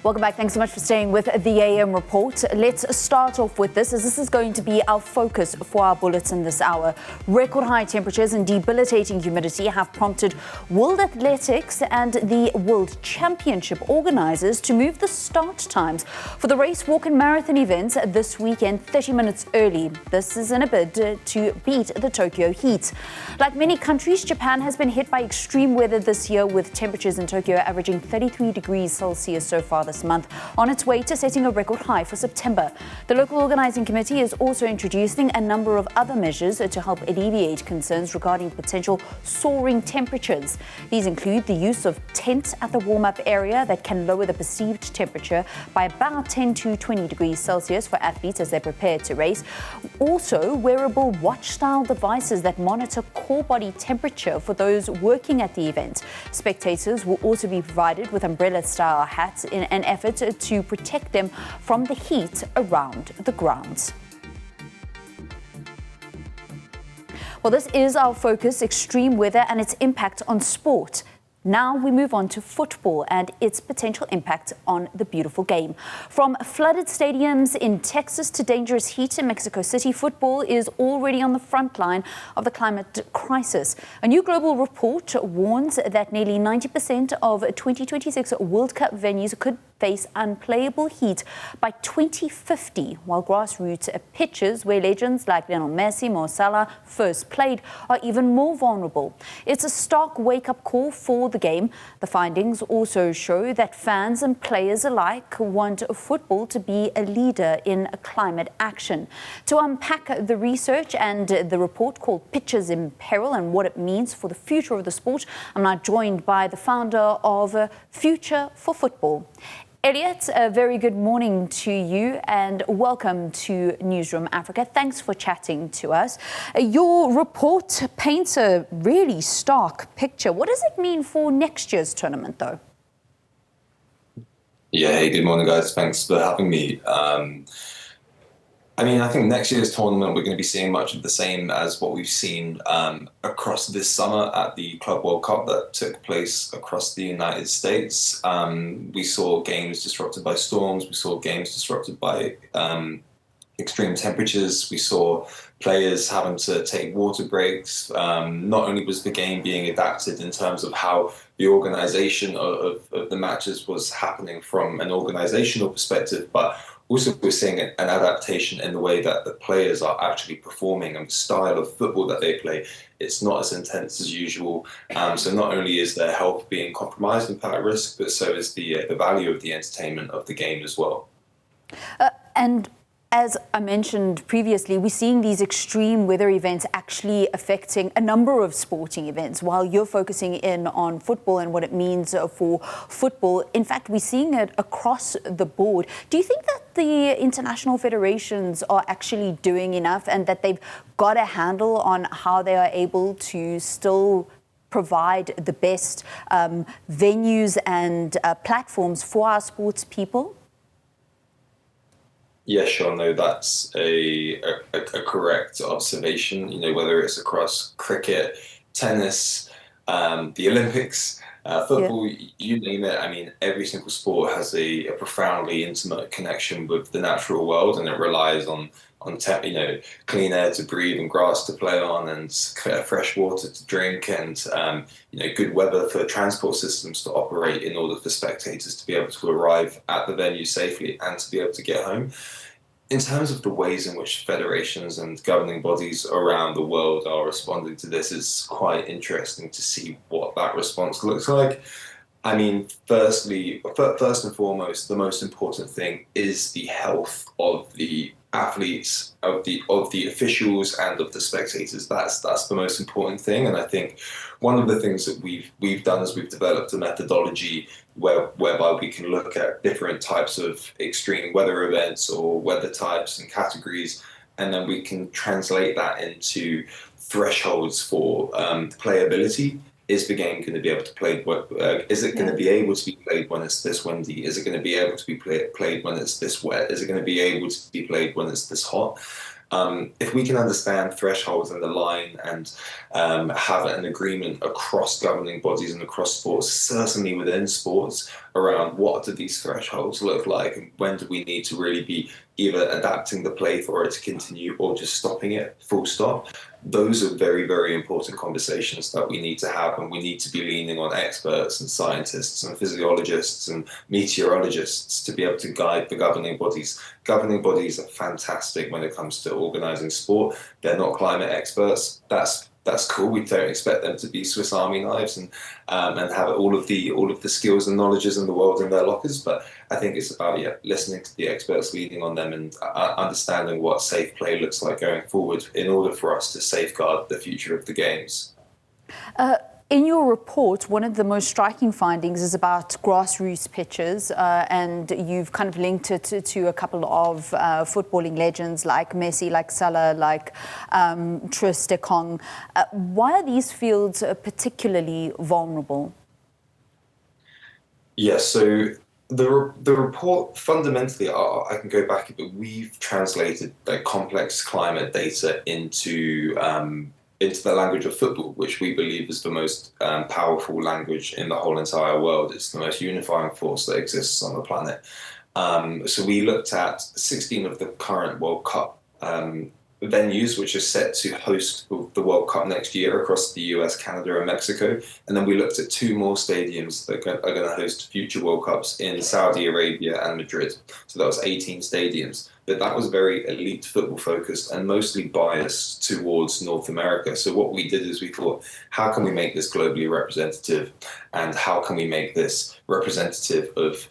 Welcome back. Thanks so much for staying with the AM report. Let's start off with this, as this is going to be our focus for our bulletin this hour. Record high temperatures and debilitating humidity have prompted World Athletics and the World Championship organisers to move the start times for the race, walk and marathon events this weekend 30 minutes early. This is in a bid to beat the Tokyo heat. Like many countries, Japan has been hit by extreme weather this year, with temperatures in Tokyo averaging 33 degrees Celsius so far this month, on its way to setting a record high for September. The local organising committee is also introducing a number of other measures to help alleviate concerns regarding potential soaring temperatures. These include the use of tents at the warm-up area that can lower the perceived temperature by about 10 to 20 degrees Celsius for athletes as they prepare to race. Also, wearable watch-style devices that monitor core body temperature for those working at the event. Spectators will also be provided with umbrella-style hats in an effort to protect them from the heat around the grounds. Well, this is our focus: extreme weather and its impact on sport. Now we move on to football and its potential impact on the beautiful game. From flooded stadiums in Texas to dangerous heat in Mexico City, football is already on the front line of the climate crisis. A new global report warns that nearly 90% of 2026 World Cup venues could face unplayable heat by 2050, while grassroots pitches where legends like Lionel Messi, Mo Salah first played are even more vulnerable. It's a stark wake-up call for the game. The findings also show that fans and players alike want football to be a leader in climate action. To unpack the research and the report called Pitches in Peril and what it means for the future of the sport, I'm now joined by the founder of Future for Football. Elliot, a very good morning to you and welcome to Newzroom Afrika. Thanks for chatting to us. Your report paints a really stark picture. What does it mean for next year's tournament, though? Yeah, hey, good morning, guys. Thanks for having me. I think next year's tournament, we're going to be seeing much of the same as what we've seen across this summer at the Club World Cup that took place across the United States. We saw games disrupted by storms. We saw games disrupted by extreme temperatures. We saw players having to take water breaks. Not only was the game being adapted in terms of how the organization of the matches was happening from an organizational perspective, but also we're seeing an adaptation in the way that the players are actually performing and the style of football that they play. It's not as intense as usual. So not only is their health being compromised and put at risk, but so is the value of the entertainment of the game as well. And as I mentioned previously, we're seeing these extreme weather events actually affecting a number of sporting events. While you're focusing in on football and what it means for football, in fact, we're seeing it across the board. Do you think that the international federations are actually doing enough and that they've got a handle on how they are able to still provide the best venues and platforms for our sports people? Yeah, sure. No, that's a correct observation. You know, whether it's across cricket, tennis, the Olympics, football, you name it. I mean, every single sport has a profoundly intimate connection with the natural world, and it relies on clean air to breathe and grass to play on and fresh water to drink and, good weather for transport systems to operate in order for spectators to be able to arrive at the venue safely and to be able to get home. In terms of the ways in which federations and governing bodies around the world are responding to this, it's quite interesting to see what that response looks like. I mean, first and foremost, the most important thing is the health of the athletes, of the officials, and of the spectators. That's the most important thing. And I think one of the things that we've done is we've developed a methodology whereby we can look at different types of extreme weather events or weather types and categories, and then we can translate that into thresholds for playability. Is the game going to be able to play? Is it going to be able to be played when it's this windy? Is it going to be able to be played when it's this wet? Is it going to be able to be played when it's this hot? If we can understand thresholds and the line and have an agreement across governing bodies and across sports, certainly within sports, around what do these thresholds look like and when do we need to really be either adapting the play for it to continue or just stopping it, full stop. Those are very, very important conversations that we need to have, and we need to be leaning on experts and scientists and physiologists and meteorologists to be able to guide the governing bodies. Governing bodies are fantastic when it comes to organising sport. They're not climate experts. That's cool. We don't expect them to be Swiss Army knives and have all of the skills and knowledges in the world in their lockers. But I think it's about listening to the experts, leading on them, and understanding what safe play looks like going forward in order for us to safeguard the future of the games. In your report, one of the most striking findings is about grassroots pitches, and you've kind of linked it to a couple of footballing legends like Messi, like Salah, like Tris de Kong. Why are these fields particularly vulnerable? Yeah, so the report fundamentally, I can go back, but we've translated the complex climate data into the language of football, which we believe is the most powerful language in the whole entire world. It's the most unifying force that exists on the planet. So we looked at 16 of the current World Cup venues, which are set to host the World Cup next year across the US, Canada, and Mexico. And then we looked at 2 more stadiums that are going to host future World Cups in Saudi Arabia and Madrid. So that was 18 stadiums. But that was very elite football focused and mostly biased towards North America. So what we did is we thought, how can we make this globally representative, and how can we make this representative of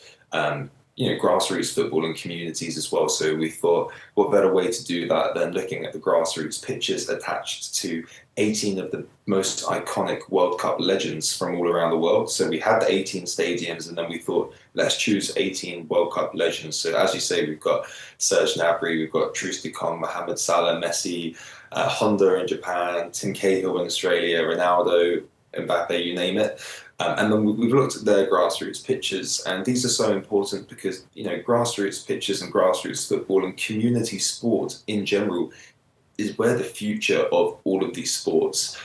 grassroots football and communities as well? So we thought, what better way to do that than looking at the grassroots pitches attached to 18 of the most iconic World Cup legends from all around the world. So we had the 18 stadiums, and then we thought, let's choose 18 World Cup legends. So as you say, we've got Serge Gnabry, we've got Tris de Kong, Mohamed Salah, Messi, Honda in Japan, Tim Cahill in Australia, Ronaldo, Mbappe, you name it. And then we've looked at their grassroots pitches, and these are so important because, grassroots pitches and grassroots football and community sport in general is where the future of all of these sports,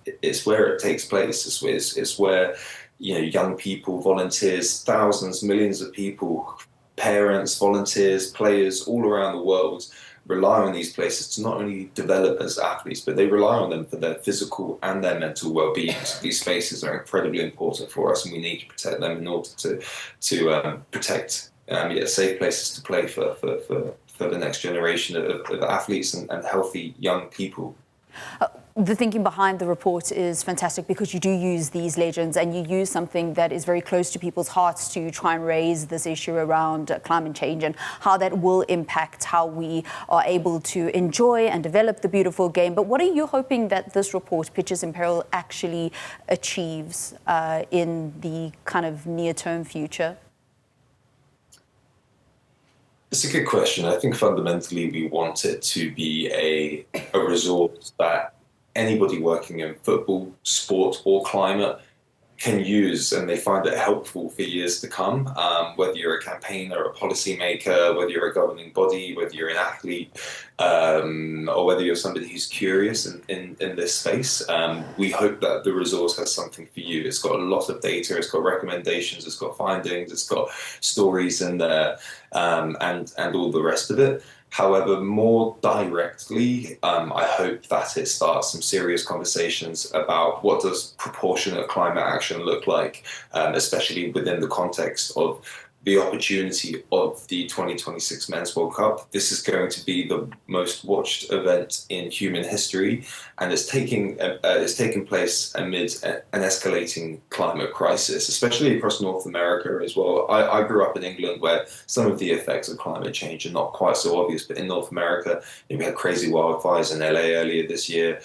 it's where it takes place. It's where, young people, volunteers, thousands, millions of people, parents, volunteers, players all around the world rely on these places to not only develop as athletes, but they rely on them for their physical and their mental well-being. So these spaces are incredibly important for us, and we need to protect them in order to protect safe places to play for the next generation of athletes and healthy young people. The thinking behind the report is fantastic because you do use these legends and you use something that is very close to people's hearts to try and raise this issue around climate change and how that will impact how we are able to enjoy and develop the beautiful game. But what are you hoping that this report, Pitches in Peril, actually achieves in the kind of near-term future? It's a good question. I think fundamentally we want it to be a resource that anybody working in football, sport, or climate can use, and they find it helpful for years to come. Whether you're a campaigner, a policymaker, whether you're a governing body, whether you're an athlete, or whether you're somebody who's curious in this space, we hope that the resource has something for you. It's got a lot of data, it's got recommendations, it's got findings, it's got stories in there, and all the rest of it. However, more directly, I hope that it starts some serious conversations about what does proportionate climate action look like, especially within the context of the opportunity of the 2026 Men's World Cup. This is going to be the most watched event in human history, and it's taking place amid an escalating climate crisis, especially across North America as well. I grew up in England, where some of the effects of climate change are not quite so obvious, but in North America, we had crazy wildfires in LA earlier this year.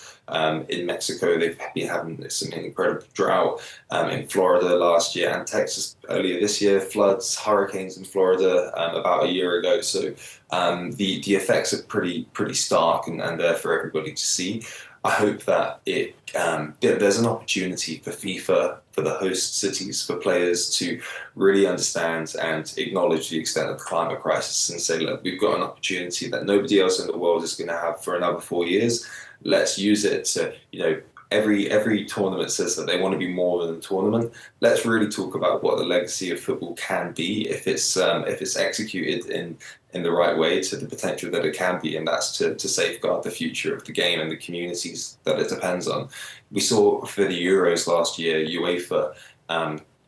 In Mexico, they've been having some incredible drought. In Florida last year, and Texas earlier this year, floods, hurricanes in Florida about a year ago. So the effects are pretty stark and there for everybody to see. I hope that there's an opportunity for FIFA, for the host cities, for players to really understand and acknowledge the extent of the climate crisis and say, look, we've got an opportunity that nobody else in the world is going to have for another 4 years. Let's use it to, every tournament says that they want to be more than a tournament. Let's really talk about what the legacy of football can be if it's executed in the right way to the potential that it can be, and that's to safeguard the future of the game and the communities that it depends on. We saw for the Euros last year, UEFA,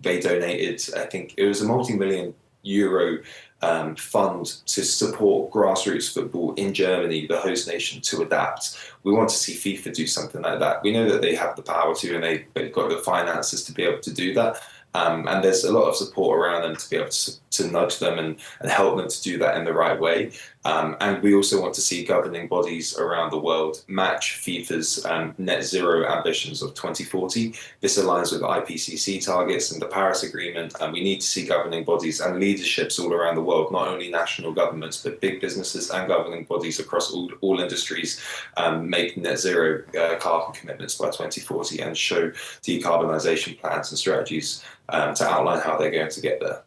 they donated, I think it was a multi-million euro fund to support grassroots football in Germany, the host nation, to adapt. We want to see FIFA do something like that. We know that they have the power to, and they've got the finances to be able to do that. And there's a lot of support around them to be able to nudge them and help them to do that in the right way. And we also want to see governing bodies around the world match FIFA's net zero ambitions of 2040. This aligns with IPCC targets and the Paris Agreement. And we need to see governing bodies and leaderships all around the world, not only national governments, but big businesses and governing bodies across all industries make net zero carbon commitments by 2040 and show decarbonisation plans and strategies to outline how they're going to get there.